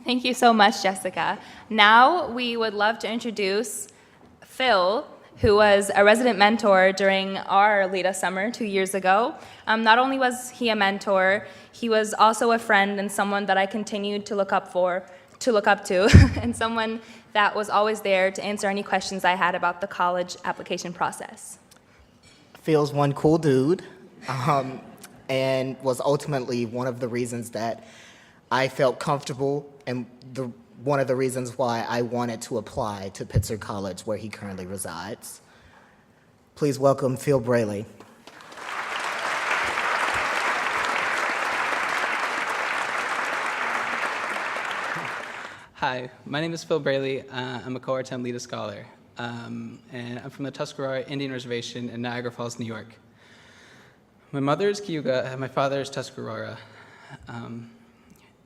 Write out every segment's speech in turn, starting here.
Thank you so much, Jessica. Now we would love to introduce Phil, who was a resident mentor during our LEDA summer 2 years ago. Not only was he a mentor, he was also a friend and someone that I continued to look up to, and someone that was always there to answer any questions I had about the college application process. Phil's one cool dude, and was ultimately one of the reasons that I felt comfortable and one of the reasons why I wanted to apply to Pitzer College, where he currently resides. Please welcome Phil Braley. Hi, my name is Phil Braley. I'm a Cohort 10 LEDA scholar, and I'm from the Tuscarora Indian Reservation in Niagara Falls, New York. My mother is Cayuga, and my father is Tuscarora,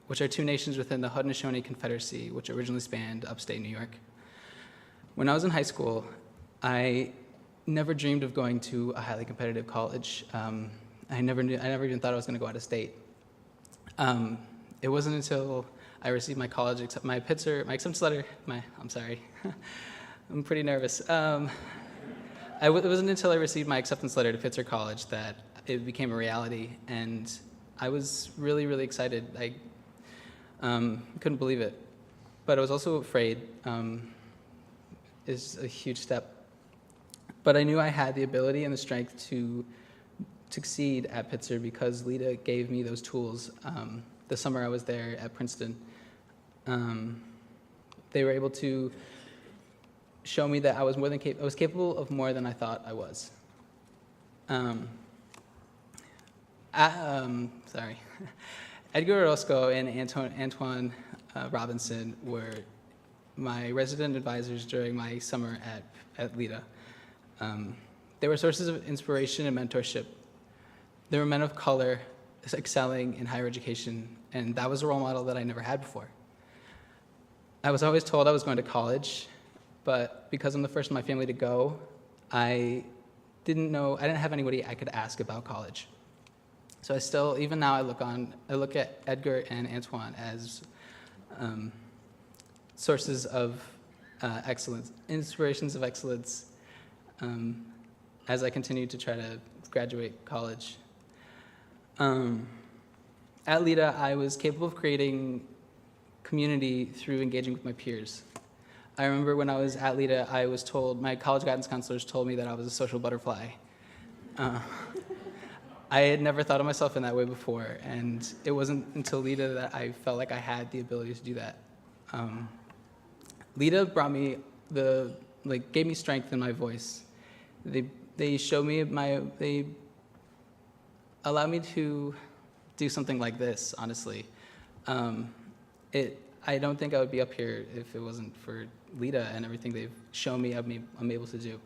which are two nations within the Haudenosaunee Confederacy, which originally spanned upstate New York. When I was in high school, I never dreamed of going to a highly competitive college. I never even thought I was going to go out of state. It wasn't until I received my college acceptance letter. I'm sorry, I'm pretty nervous. It wasn't until I received my acceptance letter to Pitzer College that it became a reality, and I was really, really excited. I couldn't believe it, but I was also afraid. Is a huge step, but I knew I had the ability and the strength to succeed at Pitzer because LEDA gave me those tools. The summer I was there at Princeton, they were able to show me that I was capable of more than I thought I was. Edgar Orozco and Antoine Robinson were my resident advisors during my summer at LEDA. They were sources of inspiration and mentorship. They were men of color excelling in higher education, and that was a role model that I never had before. I was always told I was going to college, but because I'm the first in my family to go, I didn't have anybody I could ask about college. So even now I look at Edgar and Antoine as sources of excellence, inspirations of excellence, as I continue to try to graduate college. At LEDA, I was capable of creating community through engaging with my peers. I remember when I was at LEDA, I was told, my college guidance counselors told me that I was a social butterfly. I had never thought of myself in that way before, and it wasn't until LEDA that I felt like I had the ability to do that. LEDA brought me gave me strength in my voice. They showed me they allowed me to do something like this, honestly. I don't think I would be up here if it wasn't for LEDA and everything they've shown me I'm able to do.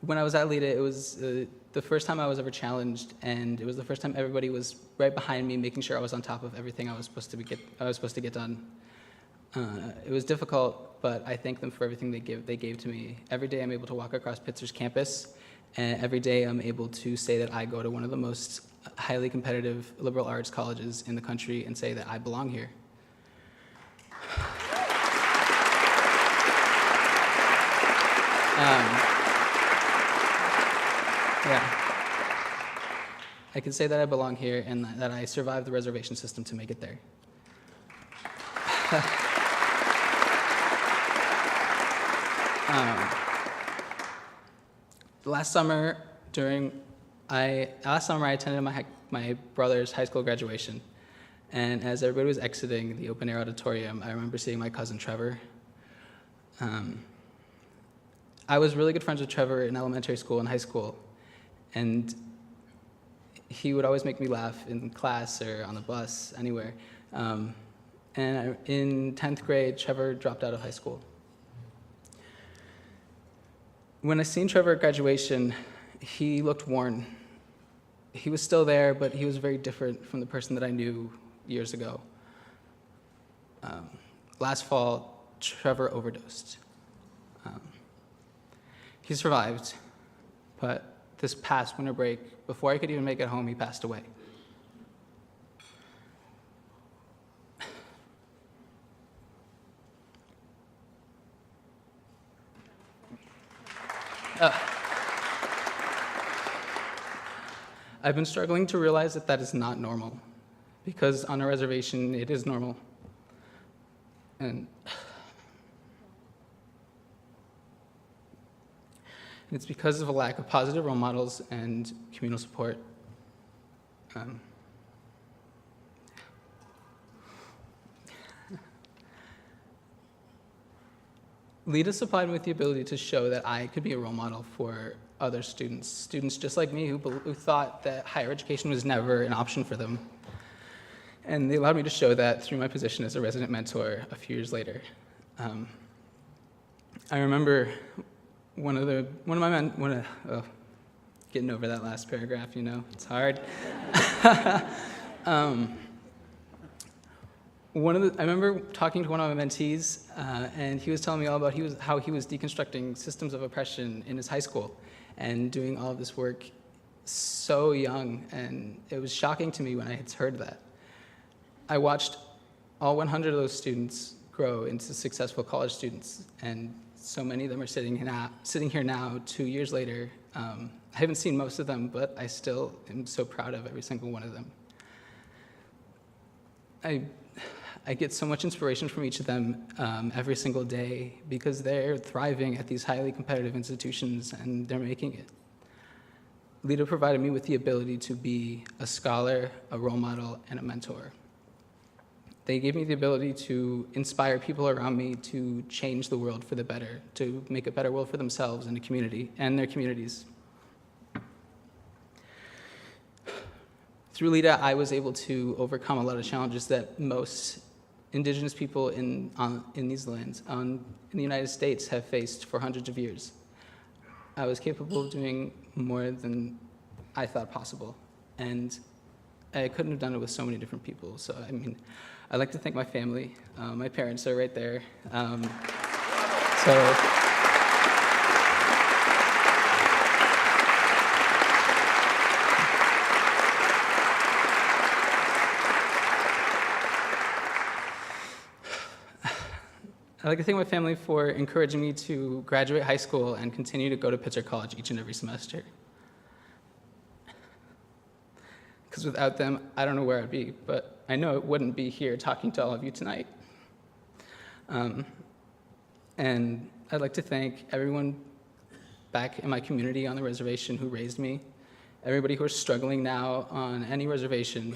When I was at LEDA, it was the first time I was ever challenged, and it was the first time everybody was right behind me, making sure I was on top of everything I was supposed to get done. It was difficult, but I thank them for everything they gave to me. Every day I'm able to walk across Pitzer's campus, and every day I'm able to say that I go to one of the most highly competitive liberal arts colleges in the country and say that I belong here. I can say that I belong here and that I survived the reservation system to make it there. Last summer I attended my brother's high school graduation, and as everybody was exiting the open air auditorium, I remember seeing my cousin Trevor. I was really good friends with Trevor in elementary school and high school, and he would always make me laugh in class or on the bus, anywhere. And in 10th grade, Trevor dropped out of high school. When I seen Trevor at graduation, he looked worn. He was still there, but he was very different from the person that I knew years ago. Last fall, Trevor overdosed. He survived, but this past winter break, before I could even make it home, he passed away. I've been struggling to realize that that is not normal, because on a reservation, it is normal. And it's because of a lack of positive role models and communal support. LEDA supplied me with the ability to show that I could be a role model for other students just like me who thought that higher education was never an option for them. And they allowed me to show that through my position as a resident mentor a few years later. I remember getting over that last paragraph, it's hard. I remember talking to one of my mentees, and he was telling me all about how he was deconstructing systems of oppression in his high school and doing all of this work so young, and it was shocking to me when I had heard that. I watched all 100 of those students grow into successful college students, and so many of them are sitting here now 2 years later. I haven't seen most of them, but I still am so proud of every single one of them. I get so much inspiration from each of them every single day because they're thriving at these highly competitive institutions and they're making it. LEDA provided me with the ability to be a scholar, a role model, and a mentor. They gave me the ability to inspire people around me to change the world for the better, to make a better world for themselves and the community and their communities. Through LEDA, I was able to overcome a lot of challenges that most indigenous people in these lands, in the United States, have faced for hundreds of years. I was capable of doing more than I thought possible, and I couldn't have done it with so many different people. So, I'd like to thank my family. My parents are right there. I'd like to thank my family for encouraging me to graduate high school and continue to go to Pitzer College each and every semester. Because without them, I don't know where I'd be, but I know it wouldn't be here talking to all of you tonight. And I'd like to thank everyone back in my community on the reservation who raised me, everybody who is struggling now on any reservation,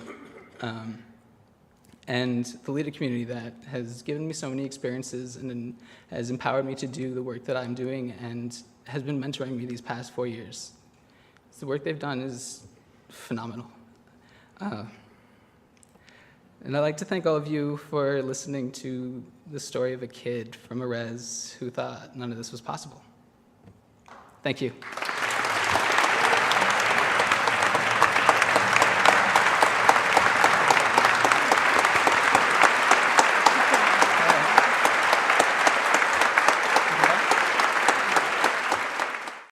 and the LEDA community that has given me so many experiences and has empowered me to do the work that I'm doing and has been mentoring me these past 4 years. The work they've done is phenomenal. And I'd like to thank all of you for listening to the story of a kid from a res who thought none of this was possible. Thank you.